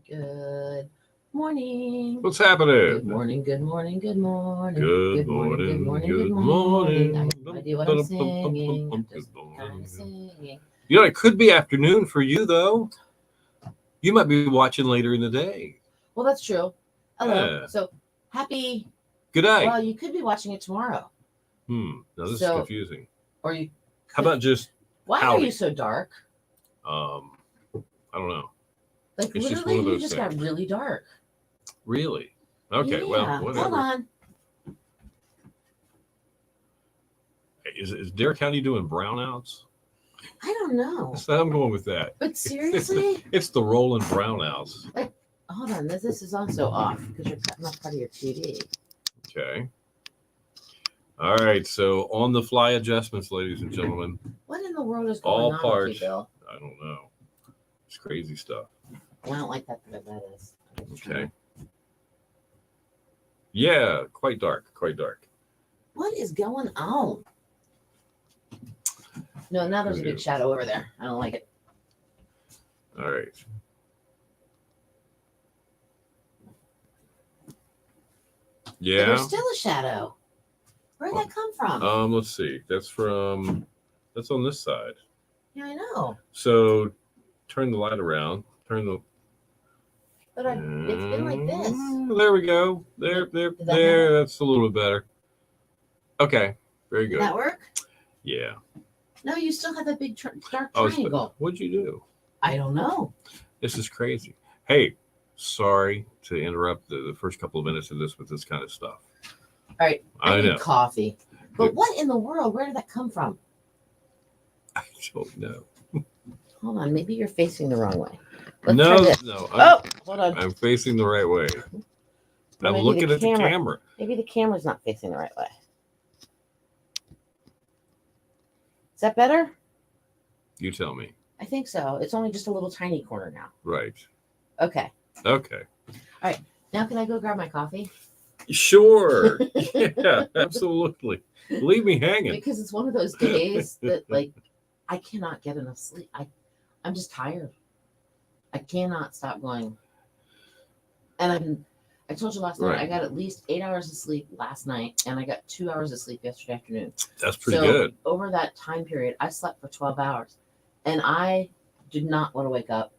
Good morning. What's happening? Good morning. Good morning. Good morning. Good Good morning. Good morning. morning. Good Good morning. I morning. have no idea what I'm singing. I'm Good just kind morning. of singing. You know, it could be afternoon for you, though. You might be watching later in the day. Well, that's true. Hello. Yeah. So happy. Good night. Well, you could be watching it tomorrow, Now this is So- confusing. or you. How about just Why are howdy? you so dark? I don't know. Like It's just literally, one of you those just things. got really dark. Really? Okay. Yeah. Well, Hold whatever. on. Is Dare County doing brownouts? I don't know. So I'm going with that. But seriously, It's the rolling brownouts. hold on. This is also off because you're cutting off part of your TV. Okay. All right. So on the fly adjustments, ladies and gentlemen. What in the world is All going on parts. with you, Bill? I don't know. It's crazy stuff. Well, I don't like that, but that is. Okay. Yeah, quite dark. Quite dark. What is going on? No, now there's a big shadow over there. I don't like it. All right. But Yeah. there's still a shadow. Where'd that come from? Let's see. That's on this side. Yeah, I know. So turn the light around. But it's been like this. There we go. There. that That's a little bit better. Okay. Very Did good. that work? Yeah. No, you still have that big dark Oh, triangle. what'd you do? I don't know. This is crazy. Hey, sorry to interrupt the first couple of minutes of this with this kind of stuff. All right. I I need know. coffee. But what in the world? Where did that come from? I don't know. Hold on. Maybe you're facing the wrong way. Let's No, try this. no. Hold on. I'm facing the right way. Well, I'm maybe looking the at the camera. Maybe the camera's not facing the right way. Is that better? You tell me. I think so. It's only just a little tiny corner now. Right. Okay. Okay. Now can I go grab my coffee? Sure. Yeah, absolutely. Leave me hanging. Because it's one of those days that like I cannot get enough sleep. I'm just tired. I cannot stop going. And I told you last night Right. I got at least 8 hours of sleep last night and I got 2 hours of sleep yesterday afternoon. That's pretty So good. over that time period, I slept for 12 hours. And I did not want to wake up.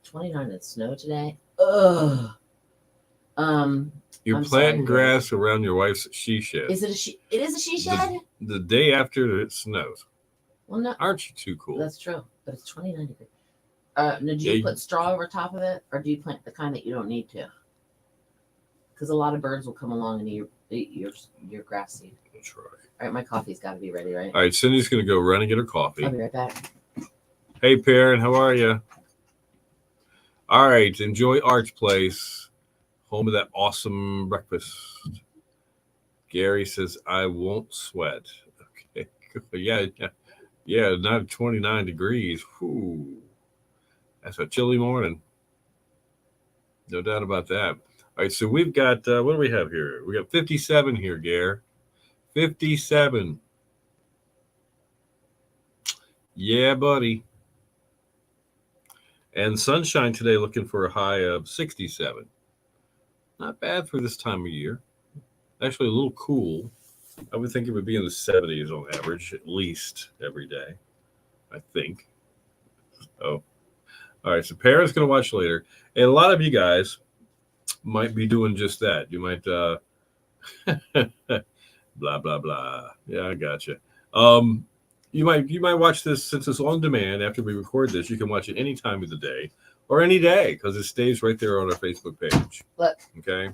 29 and snow today. Ugh. You're I'm planting sorry, grass around your wife's she shed. Is it a she? It is a she shed. The day after it snows. Well, no, Aren't you too cool? that's true. But it's 29 degrees. Now, do you Yeah, put straw over top of it, or do you plant the kind that you don't need to? Because a lot of birds will come along and eat your grass seed. That's right. All right, my coffee's got to be ready, right? All right, Cindy's going to go run and get her coffee. I'll be right back. Hey, Perrin, how are you? All right, enjoy Arch Place, home of that awesome breakfast. Gary says, I won't sweat. Okay, good. Yeah, not 29 degrees. Whew. That's a chilly morning. No doubt about that. All right, so we've got, what do we have here? We got 57 here, Gare. 57. Yeah, buddy. And sunshine today, looking for a high of 67. Not bad for this time of year. Actually, a little cool. I would think it would be in the 70s on average, at least every day. I think. Oh. All right, so Perrin's going to watch later. And a lot of you guys might be doing just that. You might, blah, blah, blah. Yeah, I got you. You might watch this since it's on demand after we record this. You can watch it any time of the day or any day because it stays right there on our Facebook page. Look. Okay.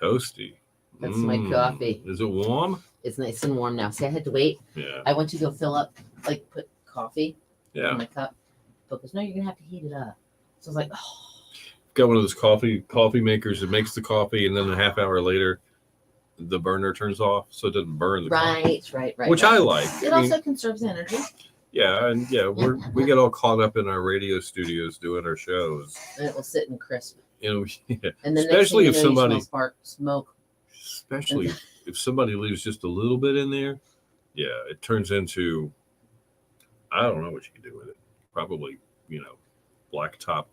Toasty. That's my coffee. Is it warm? It's nice and warm now. See, I had to wait. Yeah. I went to go fill up, like put coffee Yeah. in my cup. But goes, no, you're gonna have to heat it up. So I was like, oh. Got one of those coffee makers that makes the coffee, and then a half hour later, the burner turns off, so it doesn't burn the coffee. Right. Which I like. It also conserves energy. Yeah, and we get all caught up in our radio studios doing our shows. And it will sit and crisp. You know, And then especially if somebody, smoke. especially if somebody leaves just a little bit in there, yeah, it turns into, I don't know what you can do with it. Probably, blacktop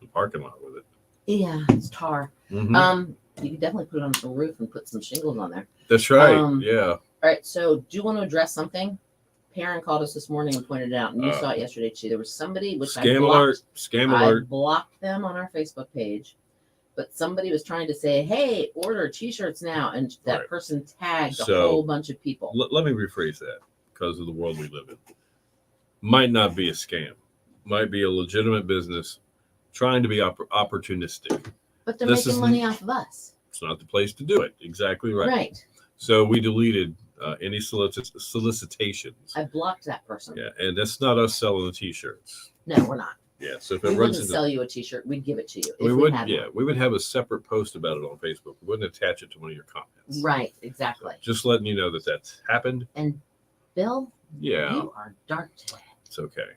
the parking lot with it. Yeah, it's tar. Mhm. You could definitely put it on the roof and put some shingles on there. That's right. Yeah. Yeah. All right. So, do you want to address something? Perrin called us this morning and pointed it out, and you saw it yesterday too. There was somebody which Scam alert. Scam I alert. blocked them on our Facebook page, but somebody was trying to say, "Hey, order T-shirts now," and that Right. person tagged a So, whole bunch of people. Let me rephrase that because of the world we live in. Might not be a scam. Might be a legitimate business trying to be opportunistic. But they're this making is- money off of us, It's not the place to do it. Exactly right. right? So we deleted any solicitations. I blocked that person. Yeah, and that's not us selling the T-shirts. No, we're not. Yeah, so if We it runs wouldn't into, sell you a T-shirt. We'd give it to you. If we would, had yeah, one. we would have a separate post about it on Facebook. We wouldn't attach it to one of your comments. Right, exactly. Just letting you know that that's happened. And Bill, Yeah, you are dark today. it's okay.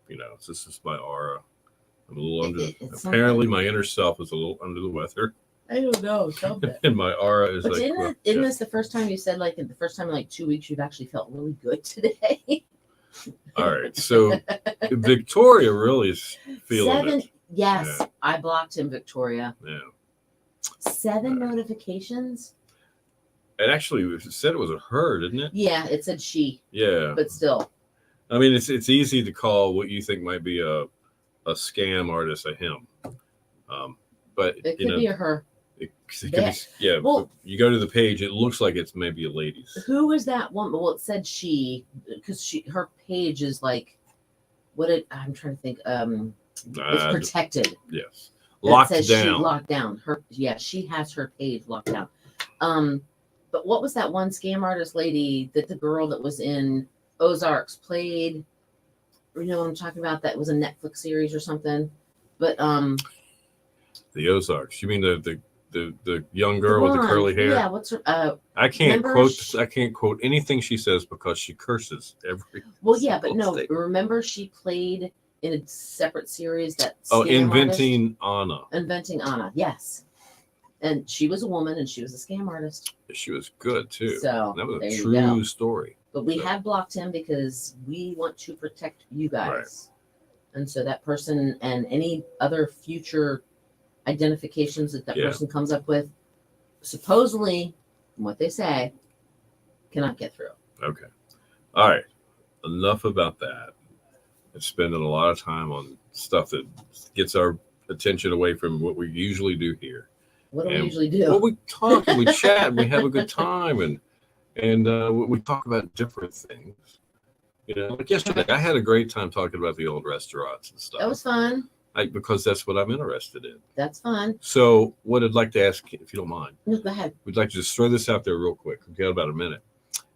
You know, this is my aura. I'm a little under. It's Apparently, something. my inner self is a little under the weather, I don't know. Something. and my aura is But like. isn't this the first time you said, like, the first time in like 2 weeks you've actually felt really good today? All right, so Victoria really is feeling 7. it. Yes, Yeah. I blocked him, Victoria. Yeah, 7 notifications. and actually, it said it was a her, didn't it? Yeah, it said she, Yeah, but still. I mean, it's easy to call what you think might be a scam artist a him, but It you could know, be a her. it could be, yeah. Well- you go to the page, it looks like it's maybe a lady's. Who was that woman? Well, it said she, because her page is like, I'm trying to think. It's protected. Yes, That locked says down. She locked down. She has her page locked down. But what was that one scam artist lady that the girl that was in Ozarks played? You know what I'm talking about? That was a Netflix series or something. But The Ozarks. You mean the young girl with the blonde, curly hair? Yeah, what's her? I can't remember quote anything she says because she curses every. Well, yeah, but single no. statement. Remember, she played in a separate series that. Oh, scam Inventing Anna. artist? Inventing Anna. Yes, and she was a woman, and she was a scam artist. She was good too. So that was there a you true go. story. But we So- have blocked him because we want to protect you guys. And so that person and any other future identifications that Yeah. person comes up with, supposedly, from what they say, cannot get through. Okay. All right. Enough about that. I'm spending a lot of time on stuff that gets our attention away from what we usually do here. What do we And- usually do? Well, we talk and we chat and we have a good time and we talk about different things. You know, like yesterday, I had a great time talking about the old restaurants and stuff. That was fun. Because that's what I'm interested in. That's fun. So, what I'd like to ask, if you don't mind, No, go ahead. we'd like to just throw this out there real quick. We've got about a minute.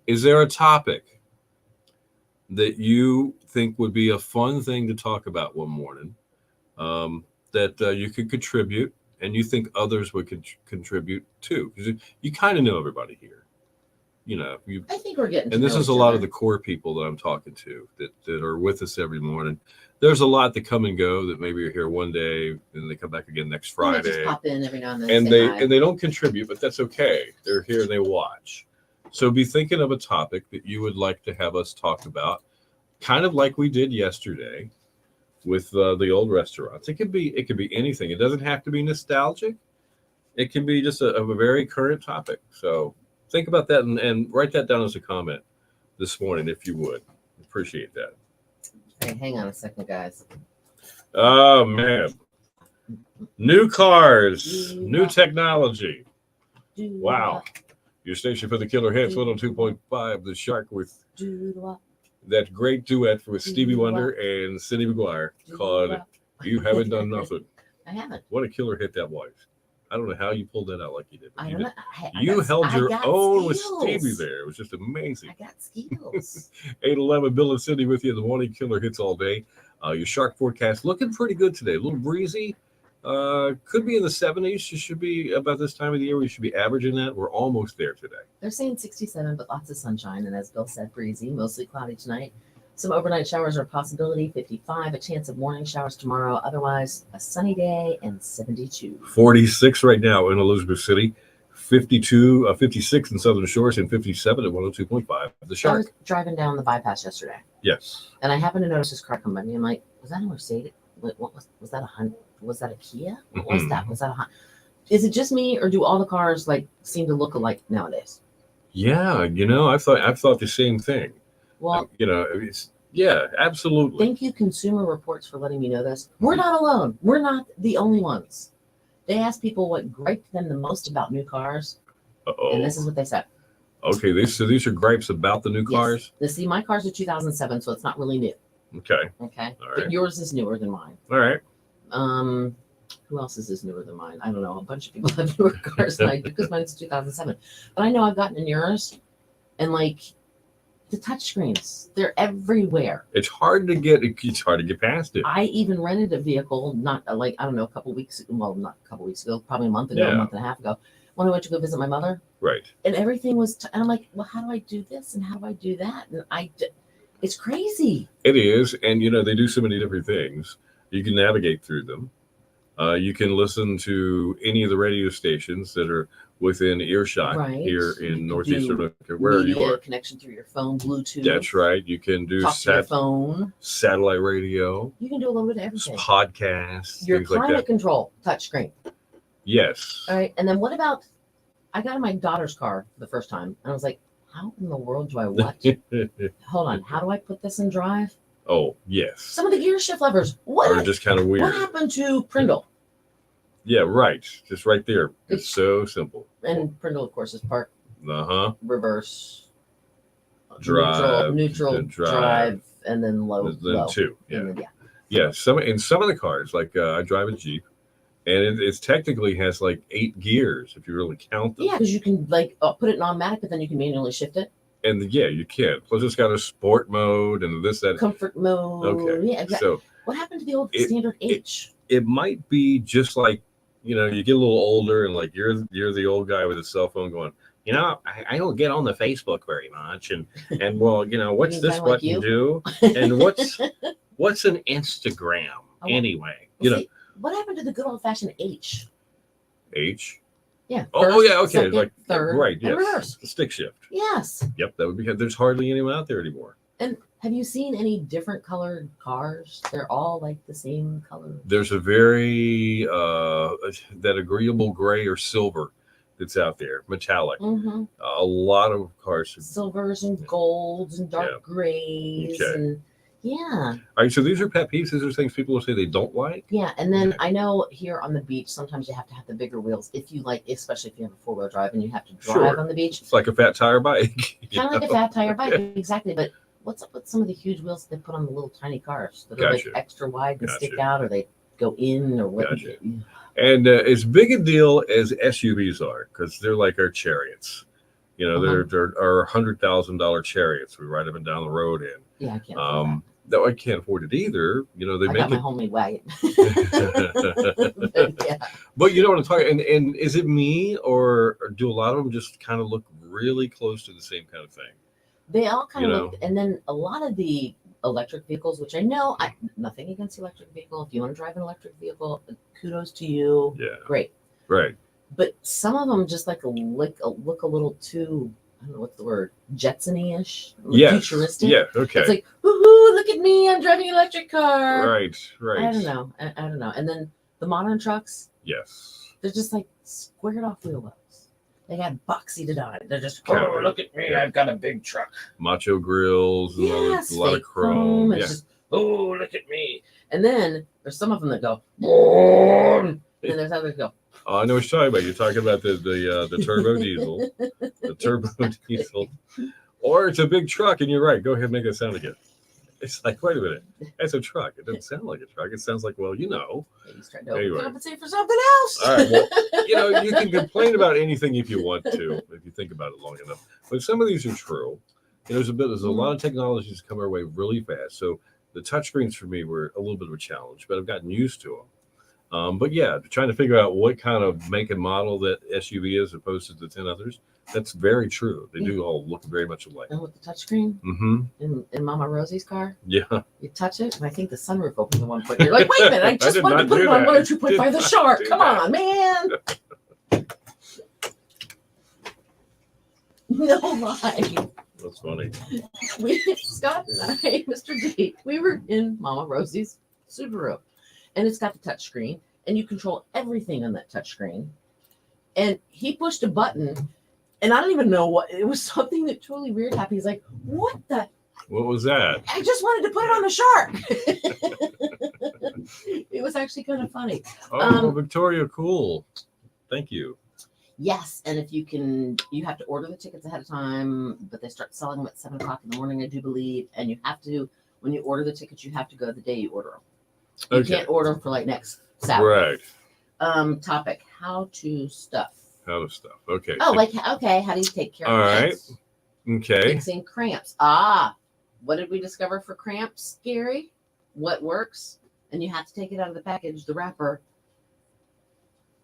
Is there a topic that you think would be a fun thing to talk about one morning that you could contribute and you think others would contribute too? Because you kind of know everybody here. You know, I think we're getting. and to this know is a each lot other. of the core people that I'm talking to that are with us every morning. There's a lot that come and go that maybe are here one day and they come back again next They might Friday. just pop in every now and then. And say hi. they don't contribute, but that's okay. They're here and they watch. So be thinking of a topic that you would like to have us talk about, kind of like we did yesterday with the old restaurants. It could be anything. It doesn't have to be nostalgic. It can be just a very current topic. So think about that and write that down as a comment this morning if you would. Appreciate that. Hey, hang on a second, guys. Oh man. New cars, new technology. Wow. Your station for the killer hits 102.5 The Shark with that great duet with Stevie Wonder and Cindy McGuire called You Haven't Done Nothing. I haven't. What a killer hit that was. I don't know how you pulled that out like you did. But I you don't did. know. You held your got own skills. with Stevie there. It was just amazing. I got skills. 811 Bill and Cindy with you in the morning. Killer hits all day. Your shark forecast looking pretty good today. A little breezy. Could be in the 70s. It should be about this time of the year. We should be averaging that. We're almost there today. They're saying 67, but lots of sunshine. And as Bill said, breezy, mostly cloudy tonight. Some overnight showers are a possibility, 55, a chance of morning showers tomorrow. Otherwise, a sunny day and 72. 46 right now in Elizabeth City. 52, 56 in Southern Shores, and 57 at 102.5. The I was Shark. driving down the bypass yesterday, Yes. and I happened to notice this car come by me. I'm like, was that a Mercedes? what was that a Hunt? Was that a Kia? What was that? Was that a Hunt? Is it just me, or do all the cars like seem to look alike nowadays? Yeah, I've thought the same thing. Well, It's absolutely. thank you, Consumer Reports, for letting me know this. We're not alone. We're not the only ones. They asked people what griped them the most about new cars, Uh-oh. and this is what they said. Okay, these are gripes about the new cars. Yes. See, my car's a 2007, so it's not really new. Okay. Okay. All right. But yours is newer than mine. All right. Who else is newer than mine? I don't know. A bunch of people have newer cars than I do because mine's 2007. But I know I've gotten in yours, and like the touchscreens, they're everywhere. It's hard to get past it. I even rented a vehicle, not like, I don't know, a couple weeks, well, not a couple weeks ago, probably a month ago, Yeah. a month and a half ago, when I went to go visit my mother. Right. And everything was, and I'm like, well, how do I do this? And how do I do that? And it's crazy. It is. And, they do so many different things. You can navigate through them. You can listen to any of the radio stations that are within earshot Right. here You in can Northeastern do North Carolina, where you Media are. connection through your phone, Bluetooth. That's right. You can do Talk to your phone. satellite radio, You can do a little bit of everything. podcasts, Your things like climate that. control touchscreen. Yes. All right. And then what about, I got in my daughter's car for the first time, and I was like, how in the world do I what? Hold on. How do I put this in drive? Oh, yes. Some of the gear shift levers. Are What just kind of weird. happened to Prindle? Yeah, right. Just right there. It's so simple. And Prindle, of course, is park, Uh-huh. reverse, Drive, neutral, then drive, and then low. Then low. two. Yeah. And then, yeah. Yeah. Some of the cars, like I drive a Jeep, and it's technically has like 8 gears if you really count them. Yeah, because you can like put it in automatic, but then you can manually shift it. And you can. Plus, it's got a sport mode and this, that. Comfort mode. Okay. Yeah, exactly. So What happened to the old It- standard H? it might be just like, you get a little older and like you're the old guy with a cell phone going, I don't get on the Facebook very much. And well, what's You this kinda like button you? do? And what's an Instagram Oh, anyway? See, what happened to the good old fashioned H? H. Yeah. Oh, first, yeah, okay. second, Like third, right, and yes. reverse. The stick shift. Yes. Yep, that would be. There's hardly anyone out there anymore. And have you seen any different colored cars? They're all like the same color. There's a very that agreeable gray or silver that's out there, metallic. Mm-hmm. A lot of cars. Silvers and golds and dark Yeah. grays Okay. and yeah. All right, so these are pet peeves. These are things people will say they don't like. Yeah, and then Okay. I know here on the beach sometimes you have to have the bigger wheels if you like, especially if you have a 4-wheel drive and you have to drive Sure. on the beach. It's like a fat tire bike. Kind of like a fat tire bike, exactly. But what's up with some of the huge wheels they put on the little tiny cars that are like Gotcha. extra wide and stick Gotcha. out, or they go in, or what? Gotcha. And as big a deal as SUVs are, because they're like our chariots. Uh-huh. They're our $100,000 chariots. We ride them down the road in. Yeah, I can't. afford No, I can't afford it either. They that. I make got my it. homemade wagon. But, yeah. But you know what I'm talking. And is it me or do a lot of them just kind of look really close to the same kind of thing? They all kind You of look, and then a lot of the electric vehicles, which I know, nothing against the electric vehicle. If you want to drive an electric vehicle, kudos to you. Yeah. Great. Right. But some of them just like look a little too, I don't know what's the word, Jetson-ish, Yes. futuristic. Yeah. Okay. It's like, woohoo, look at me, I'm driving an electric car. Right. Right. I don't know. I don't know. And then the modern trucks, Yes. they're just like squared off wheel wells. They got boxy to die. They're just, Yeah. oh, look at me, I've got a big truck. Macho grills and Yes, a lot of fake chrome. It's Yeah. just, oh, look at me. And then there's some of them that go, boom. And there's others that go, Oh, I know what you're talking about. You're talking about the turbo diesel, the turbo diesel, or it's a big truck. And you're right. Go ahead and make that sound again. It's like, wait a minute, that's a truck. It doesn't sound like a truck. It sounds like, well, he's trying to Anyway. compensate for something else. All right. Well, you can complain about anything if you want to, if you think about it long enough. But some of these are true. And there's a lot of technologies come our way really fast. So the touchscreens for me were a little bit of a challenge, but I've gotten used to them. But yeah, trying to figure out what kind of make and model that SUV is opposed to the 10 others, that's very true. They do all look very much alike. And with the touchscreen Mm-hmm. in Mama Rosie's car, Yeah. you touch it, and I think the sunroof opens at one point. You're like, wait a minute, I just did wanted to not put do it on that. 102.5 The Did Shark. not do Come that. on, man. No lie. That's funny. Scott and I, Mr. D, we were in Mama Rosie's Subaru. and it's got the touch screen, and you control everything on that touch screen. And he pushed a button, and I don't even know what it was. Something that totally weird happened. He's like, "What the? What was that? I just wanted to put it on the shark." It was actually kind of funny. Oh, Victoria, cool. Thank you. Yes, and if you have to order the tickets ahead of time, but they start selling them at 7:00 in the morning, I do believe. And you have to, when you order the tickets, you have to go the day you order them. You Okay. can't order them for like next Saturday. Right. Topic: how to stuff. How to stuff. Okay. Oh, okay. How do you take care All of right. cramps? Okay. Fixing cramps. What did we discover for cramps, Gary? What works? And you have to take it out of the package, the wrapper.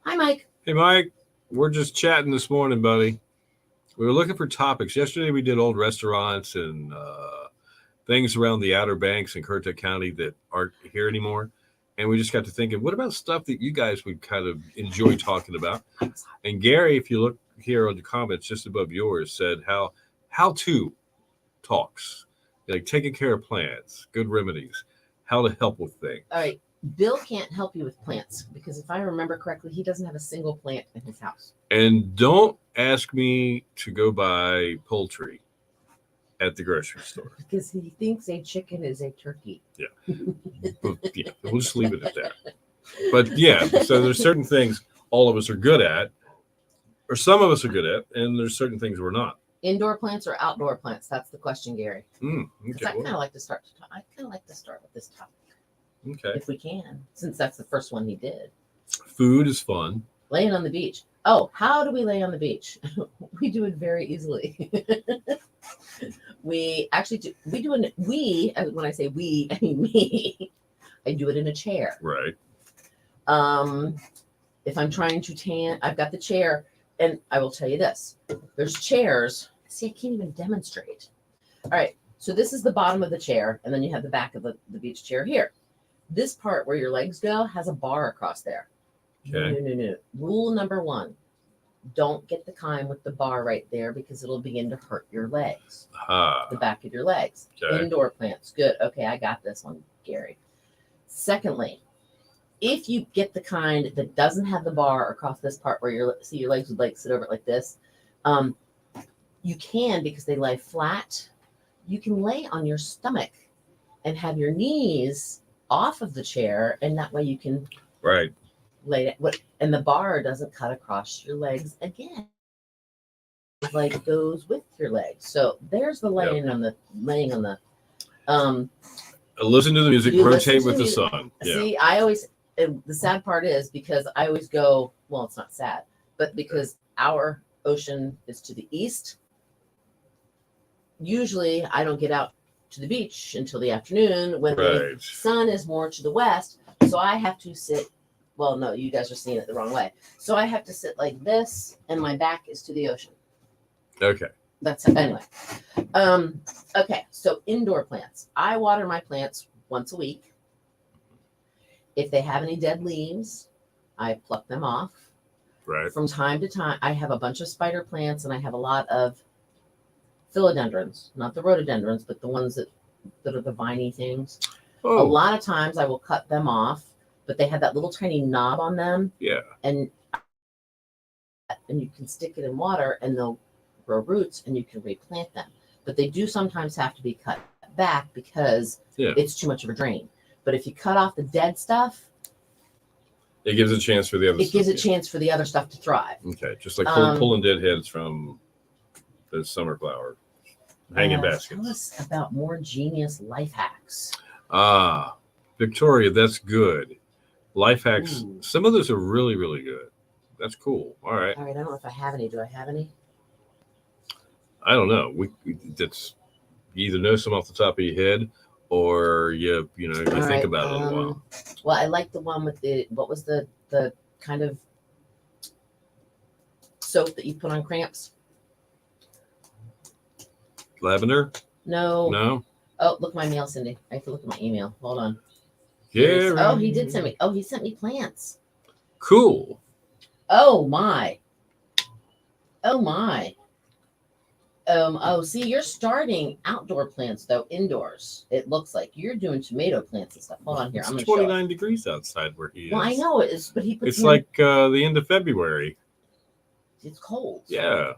Hi, Mike. Hey, Mike. We're just chatting this morning, buddy. We were looking for topics. Yesterday we did old restaurants and things around the Outer Banks in Currituck County that aren't here anymore. And we just got to thinking, what about stuff that you guys would kind of enjoy talking about? And Gary, if you look here on the comments just above yours, said how to talks, like taking care of plants, good remedies, how to help with things. All right. Bill can't help you with plants because if I remember correctly, he doesn't have a single plant in his house. And don't ask me to go buy poultry at the grocery store. Because he thinks a chicken is a turkey. Yeah, we'll just leave it at that. But yeah, so there's certain things all of us are good at, or some of us are good at, and there's certain things we're not. Indoor plants or outdoor plants? That's the question, Gary. Okay. I kind of like to start. I kind of like to start with this topic, Okay. if we can, since that's the first one he did. Food is fun. Laying on the beach. Oh, how do we lay on the beach? We do it very easily. We actually do. When I say we, I mean me. I do it in a chair. Right. If I'm trying to tan, I've got the chair, and I will tell you this: there's chairs. See, I can't even demonstrate. All right, so this is the bottom of the chair, and then you have the back of the beach chair here. This part where your legs go has a bar across there. Okay. No. Rule number 1: don't get the kind with the bar right there because it'll begin to hurt your legs, the back of your legs. Okay. Indoor plants, good. Okay, I got this one, Gary. Secondly, if you get the kind that doesn't have the bar across this part where your legs would like sit over it like this, you can, because they lay flat, you can lay on your stomach and have your knees off of the chair, and that way you can Right. lay it. And the bar doesn't cut across your legs again. It like goes with your legs. So there's the laying on the. Listen to the music. You Rotate listen to with the music. sun. Yeah. See, the sad part is because I always go, well, it's not sad, but because our ocean is to the east, usually I don't get out to the beach until the afternoon when the Right. sun is more to the west. So I have to sit, well, no, you guys are seeing it the wrong way. So I have to sit like this and my back is to the ocean. Okay. That's anyway. Okay, so indoor plants. I water my plants once a week. If they have any dead leaves, I pluck them off. Right. From time to time, I have a bunch of spider plants and I have a lot of philodendrons, not the rhododendrons, but the ones that are the viney things. A Oh, lot of times I will cut them off, but they have that little tiny knob on them, yeah. and you can stick it in water and they'll grow roots and you can replant them. But they do sometimes have to be cut back because it's too much of a drain. But if you cut off the dead stuff, It gives a chance for the other. it gives a chance for the other stuff to thrive. Okay, just like pulling dead heads from the summer flower hanging baskets. Tell us about more genius life hacks. Victoria, that's good. Life hacks. Ooh. Some of those are really, really good. That's cool. All right. All right, I don't know if I have any. Do I have any? I don't know. That's you either know some off the top of your head, or you think about it a while. Well, I like the one with what was the kind of soap that you put on cramps? Lavender? No. No. Oh, look my mail, Cindy. I have to look at my email. Hold on. Yeah. Oh, he did send me. Oh, he sent me plants. Cool. Oh my. Oh my. Oh, see, you're starting outdoor plants though, indoors. It looks like you're doing tomato plants and stuff. Hold on here. It's I'm going to show it. 29 degrees outside where he is. Well, I know it is, but he puts It's me in- like the end of February. it's cold. Yeah.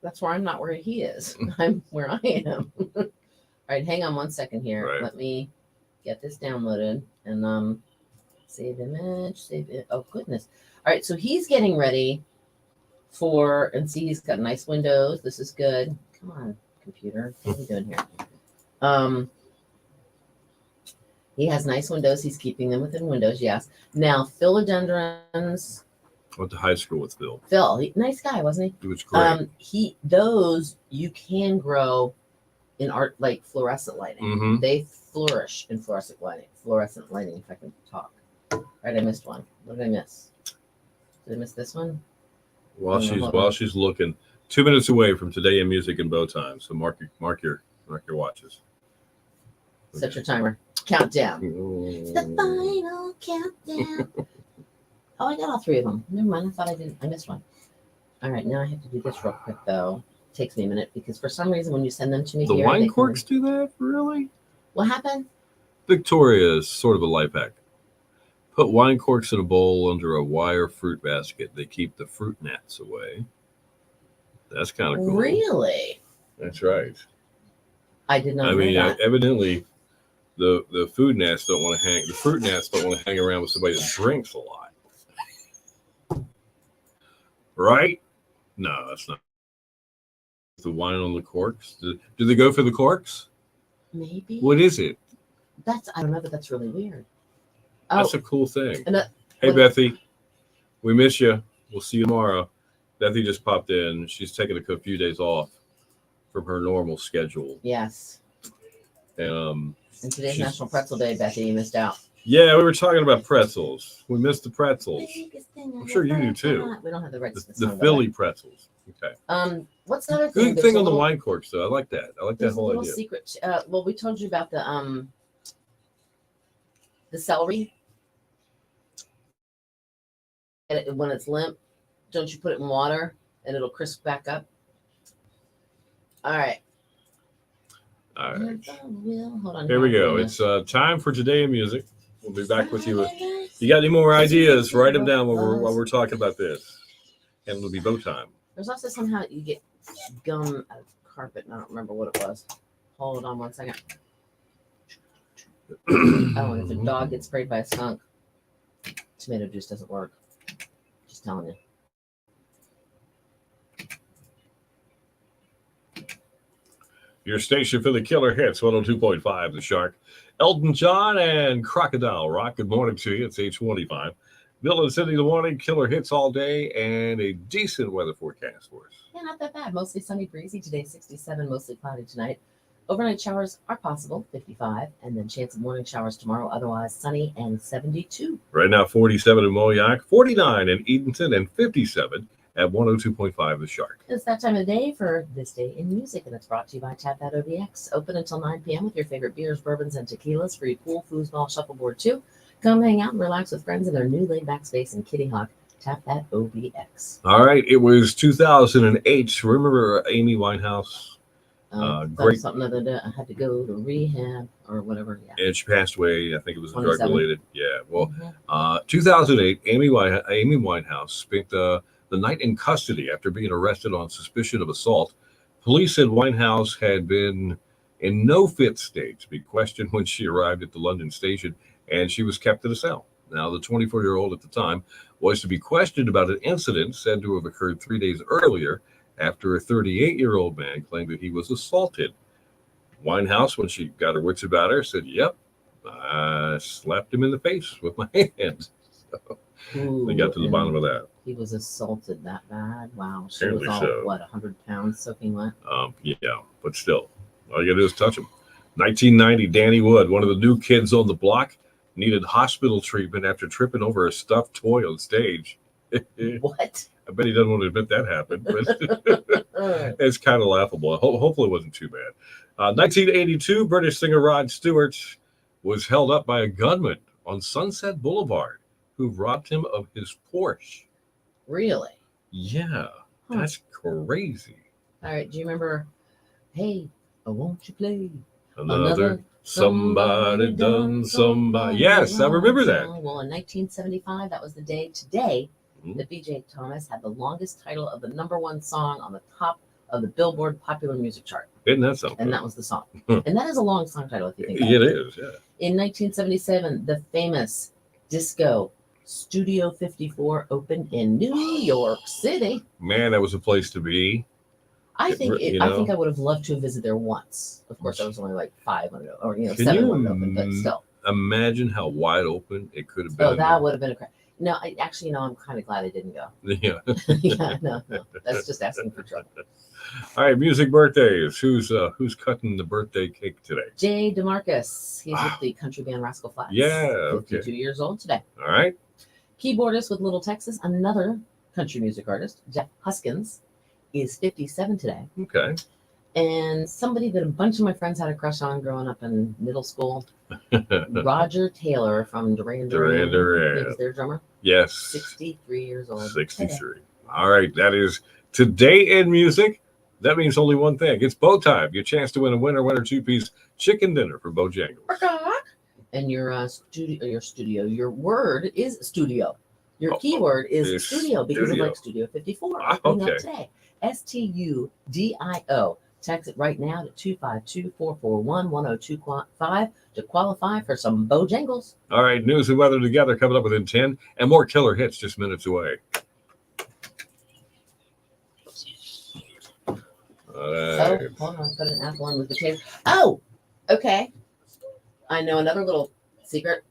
That's where I'm not where he is. I'm where I am. All right, hang on one second here. Right. Let me get this downloaded and save image, save it. Oh goodness. All right, so he's getting ready for and see he's got nice windows. This is good. Come on, computer. What are you doing here? He has nice windows. He's keeping them within windows, yes. Now philodendrons. Went to high school with Phil. Nice guy, wasn't he? He was great. Those you can grow in art like fluorescent lighting. Mhm. They flourish in fluorescent lighting. Fluorescent lighting, if I can talk. All right, I missed one. What did I miss? Did I miss this one? While hold on. she's looking, 2 minutes away from Today in Music and Bow Time. So mark your watches. Set your timer. Countdown. Mm. The final countdown. Oh, I got all three of them. Never mind. I thought I didn't. I missed one. All right, now I have to do this real quick though. It takes me a minute because for some reason when you send them to me The here, wine they corks do that? Really? What happened? Victoria is sort of a life hack. Put wine corks in a bowl under a wire fruit basket. They keep the fruit gnats away. That's kind of cool. Really? That's right. I did not I know mean, that. evidently, the food gnats don't want to hang. The fruit gnats don't want to hang around with somebody that drinks a lot. Right? No, that's not. The wine on the corks. Do they go for the corks? Maybe. What is it? I don't know, but that's really weird. That's a cool thing. And Hey, what- Bethy, we miss you. We'll see you tomorrow. Bethy just popped in. She's taking a few days off from her normal schedule. yes. And And today's she's- National Pretzel Day, Betty. You missed out. yeah, we were talking about pretzels. We missed the pretzels. I'm sure you do too. We don't have the rights to The song, Philly pretzels. Okay. but what's the other thing? Good There's thing a on the little- wine corks, though. I like that. I like that There's a whole little idea. secret. Well, we told you about the celery. And when it's limp, don't you put it in water and it'll crisp back up? All right. All right. Hold on. Here we go. It's time for Today in Music. We'll be back with you. You got any more ideas? Write them down while we're talking about this. And it'll be bow time. There's also somehow you get gum out of carpet, and I don't remember what it was. Hold on one second. Oh, and if a dog gets sprayed by a skunk, tomato juice doesn't work. Just telling you. Your station for the killer hits, 102.5 The Shark. Elton John and Crocodile Rock. Good morning to you. It's 8:25. Bill and Cindy, the morning killer hits all day and a decent weather forecast for us. Yeah, not that bad. Mostly sunny, breezy. Today, 67, mostly cloudy tonight. Overnight showers are possible, 55, and then chance of morning showers tomorrow, otherwise sunny and 72. Right now, 47 in Moyac, 49 in Edenton, and 57 at 102.5 The Shark. It's that time of the day for This Day in Music, and it's brought to you by Tap That OBX. Open until 9 p.m. with your favorite beers, bourbons, and tequilas. Free pool, foosball, shuffleboard, too. Come hang out and relax with friends in their new laid-back space in Kitty Hawk. Tap That OBX. All right, it was 2008. Remember Amy Winehouse? That Great. was something the other day. I had to go to rehab or whatever. Yeah. And she passed away. I think it was 27. drug related. Yeah. Well, Mhm. 2008, Amy Winehouse spent the night in custody after being arrested on suspicion of assault. Police said Winehouse had been in no fit state to be questioned when she arrived at the London station, and she was kept in a cell. Now, the 24-year-old at the time was to be questioned about an incident said to have occurred 3 days earlier after a 38-year-old man claimed that he was assaulted. Winehouse, when she got her wits about her, said, "Yep, I slapped him in the face with my hand." So Ooh, they got to the and bottom of that. He was assaulted that bad. Wow. She Apparently was all, so. 100 pounds soaking wet? Yeah, but still, all you got to do is touch him. 1990, Danny Wood, one of the new kids on the block, needed hospital treatment after tripping over a stuffed toy on stage. What? I bet he doesn't want to admit that happened, but it's kind of laughable. Hopefully it wasn't too bad. 1982, British singer Rod Stewart was held up by a gunman on Sunset Boulevard who robbed him of his Porsche. Really? Yeah, Huh. that's crazy. All right. Do you remember Hey, won't you play Another somebody done somebody. Yes, I remember that. Well, in 1975, that was the day today Mhm. that B.J. Thomas had the longest title of the #1 song on the top of the Billboard Popular Music Chart, Isn't that something? and that was the song. Hmm. And that is a long song title if you think about It it. is, yeah. In 1977, the famous disco Studio 54 opened in New York City. Man, that was a place to be. I think You I know? think I would have loved to have visited there once. Of course, I was only like 5 when it, or Can 7 you when it opened, but still. imagine how wide open it could have been? Oh, that would have been a crap. No, I actually, I'm kind of glad I didn't go. Yeah. Yeah, no, that's just asking for trouble. All right, music birthdays. Who's cutting the birthday cake today? Jay DeMarcus. He's with the country band Rascal Flatts. Yeah, 52 okay. years old today. All right. Keyboardist with Little Texas, another country music artist, Jeff Huskins, is 57 today. Okay. And somebody that a bunch of my friends had a crush on growing up in middle school, Roger Taylor from Duran Duran Duran. He was their drummer. Yes. 63 years old. 63. All right, that is today in music. That means only one thing. It's bow time. Your chance to win a winner two-piece chicken dinner from Bojangles. And your your word is studio. Your keyword is studio because of like Studio 54. Okay. Up today. STUDIO. Text it right now to 252-441-1025 to qualify for some Bojangles. All right, news and weather together coming up within 10 and more killer hits just minutes away. Oh, hold on. Put an apple in with the potato. Oh, okay. I know another little secret.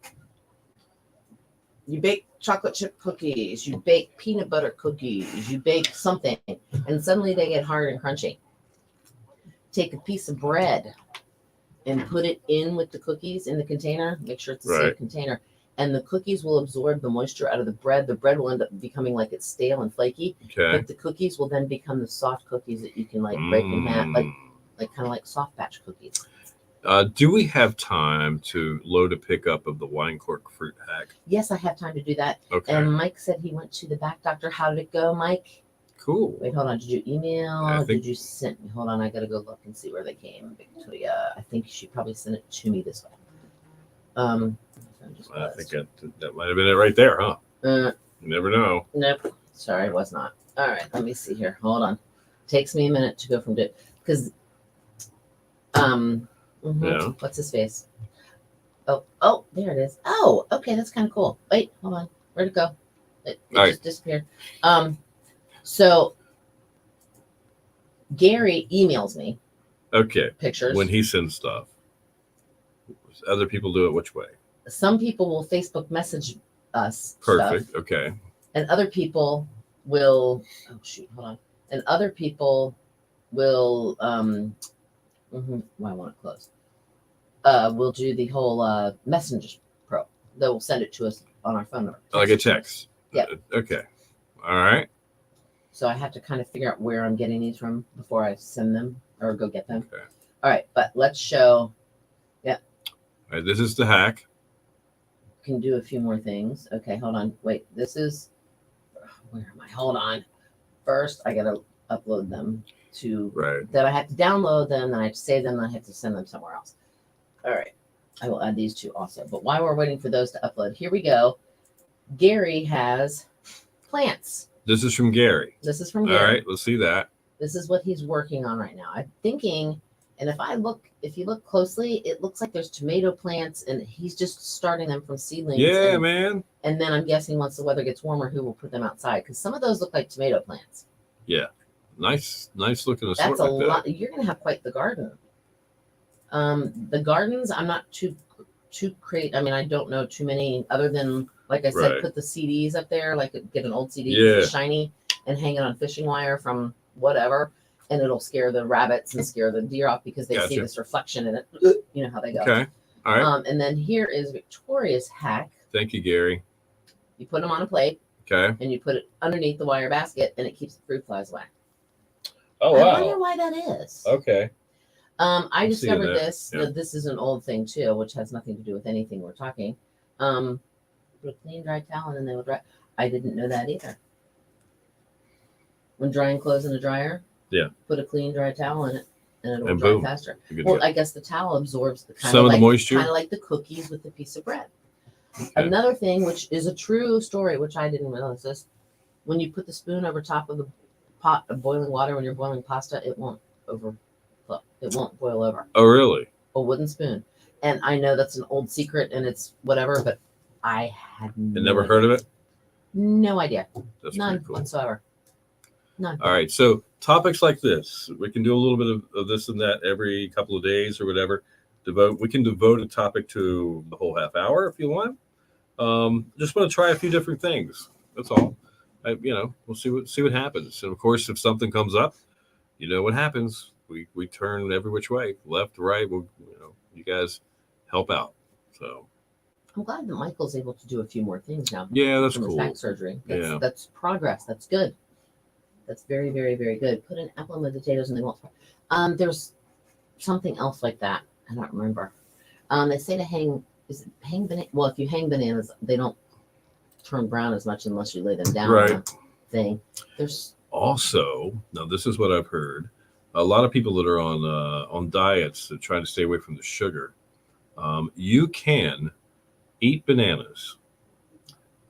You bake chocolate chip cookies, you bake peanut butter cookies, you bake something, and suddenly they get hard and crunchy. Take a piece of bread and put it in with the cookies in the container. Make sure it's a safe container. And the cookies will absorb the moisture out of the bread. The bread will end up becoming like it's stale and flaky. Okay. But the cookies will then become the soft cookies that you can like break in half, like kind of like soft batch cookies. Do we have time to load a pickup of the wine cork fruit hack? Yes, I have time to do that. Okay. And Mike said he went to the back doctor. How did it go, Mike? Cool. Wait, hold on. Did you email? Did you send? Hold on. I got to go look and see where they came. Victoria. I think she probably sent it to me this way. I think that might have been it right there, huh? You never know. Nope. Sorry, it was not. All right. Let me see here. Hold on. Takes me a minute to go from because Yeah. What's his face? Oh, there it is. Oh, okay, that's kind of cool. Wait, hold on. Where'd it go? It just disappeared. So Gary emails me. Okay. Pictures. When he sends stuff. Other people do it which way? Some people will Facebook message us. Perfect. Stuff, okay. and other people will. Oh shoot! Hold on. And other people will. Why I want it closed. We'll do the whole Messenger Pro. They will send it to us on our phone number. Like a text. Yeah. Okay. All right. So I have to kind of figure out where I'm getting these from before I send them or go get them. Okay. All right, but let's show. Yeah. All right. This is the hack. Can do a few more things. Okay, hold on. Wait, this is. Where am I? Hold on. First, I gotta upload them to. Right. Then I have to download them. Then I have to save them. Then I have to send them somewhere else. All right. I will add these two also. But while we're waiting for those to upload, here we go. Gary has plants. This is from Gary. This is from Gary. All right, let's see that. This is what he's working on right now. I'm thinking, and if you look closely, it looks like there's tomato plants, and he's just starting them from seedlings. Yeah, man. And then I'm guessing once the weather gets warmer, he will put them outside because some of those look like tomato plants. Yeah, nice looking assortment. That's a lot. You're gonna have quite the garden. The gardens, I'm not too creative. I mean, I don't know too many other than, like I said, put the CDs up there, like get an old CD that's shiny and hang it on fishing wire from whatever, and it'll scare the rabbits and scare the deer off because they see this reflection in it. You know how they go. Okay. All right. And then here is Victoria's hack. Thank you, Gary. You put them on a plate. Okay. And you put it underneath the wire basket, and it keeps the fruit flies away. Oh, wow. I wonder why that is. Okay. I discovered this. Yeah. This is an old thing too, which has nothing to do with anything we're talking. Put a clean, dry towel and then they will dry. I didn't know that either. When drying clothes in a dryer, yeah, put a clean, dry towel in it. and it'll And dry boom. faster. You're good to Well, go. I guess the towel absorbs the kind Some of the like, moisture? kind of like the cookies with the piece of bread. Okay. Another thing, which is a true story, which I didn't realize this, when you put the spoon over top of the pot of boiling water when you're boiling pasta, it won't overflow. It won't boil over. Oh, really? A wooden spoon. And I know that's an old secret and it's whatever, but I had I never heard of it. no idea. That's None pretty cool. whatsoever. None. All right. So topics like this, we can do a little bit of this and that every couple of days or whatever. We can devote a topic to the whole half hour if you want. Just want to try a few different things. That's all. We'll see what happens. And of course, if something comes up, you know what happens. We turn every which way, left, right. You guys help out. So I'm glad that Michael's able to do a few more things now. yeah, that's from his cool. back surgery. Yeah. That's progress. That's good. That's very, very, very good. Put an apple in the potatoes and they won't. There's something else like that. I don't remember. They say to hang banana. Well, if you hang bananas, they don't turn brown as much unless you lay them down. Right. On a thing. There's Also, now this is what I've heard. A lot of people that are on diets that try to stay away from the sugar. You can eat bananas.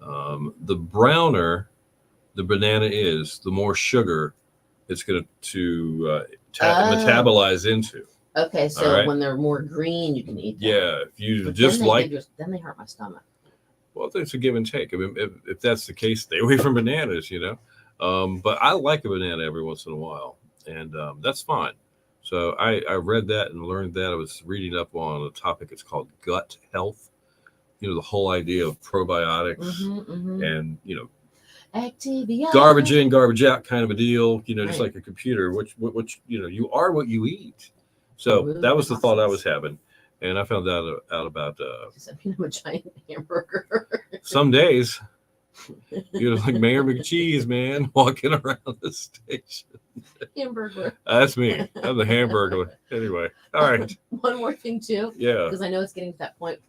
The browner the banana is, the more sugar it's going to metabolize into. okay. So All right. when they're more green, you can eat them. Yeah, if you But just then they hurt my stomach. well, it's a give and take. I mean, if that's the case, stay away from bananas, But I like a banana every once in a while, and that's fine. So I read that and learned that. I was reading up on a topic. It's called gut health. The whole idea of probiotics and, Activia. garbage in, garbage out kind of a deal, just Right. like a computer, which, you are what you eat. So Ooh, that was the thought I was nonsense. having. And I found out about A giant hamburger. some days you're like Mayor McCheese, man, walking around the station. Hamburger. That's me. I'm the hamburger. Anyway. All right. One more thing too, Yeah. because I know it's getting to that point.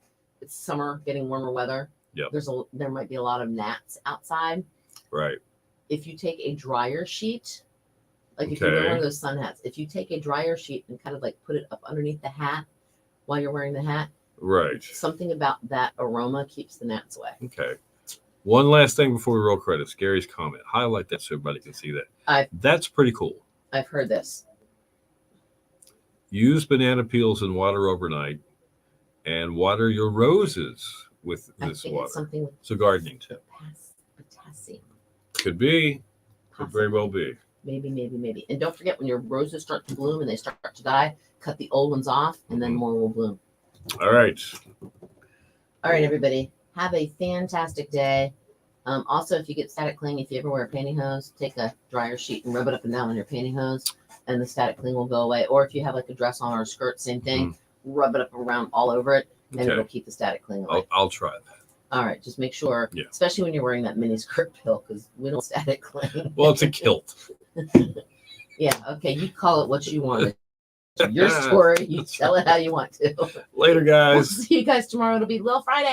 It's summer, getting warmer weather. Yep. There might be a lot of gnats outside. Right. If you take a dryer sheet, like if you wear Okay. one of those sun hats, if you take a dryer sheet and kind of like put it up underneath the hat while you're wearing the hat, Right. something about that aroma keeps the gnats away. Okay. One last thing before we roll credits. Gary's comment. Highlight that so everybody can see that. That's pretty cool. I've heard this. Use banana peels in water overnight and water your roses with I this think water. it's something with It's a gardening tip. potassium. Could be. Could very Possibly. well be. Maybe. And don't forget, when your roses start to bloom and they start to die, cut the old ones off and then Mhm. more will bloom. All right. All right, everybody. Have a fantastic day. Also, if you get static cling, if you ever wear pantyhose, take a dryer sheet and rub it up and down on your pantyhose, and the static cling will go away. Or if you have like a dress on or a skirt, same thing, rub it up around all over it, and it'll Okay. keep the static cling away. I'll try that. All right, just make sure, Yeah. especially when you're wearing that mini skirt pill, because we don't static cling. Well, it's a kilt. Yeah, okay, you call it what you want. It's your story. You That's tell it how you want to. Later, We'll guys. see you guys tomorrow. It'll be Lil Friday.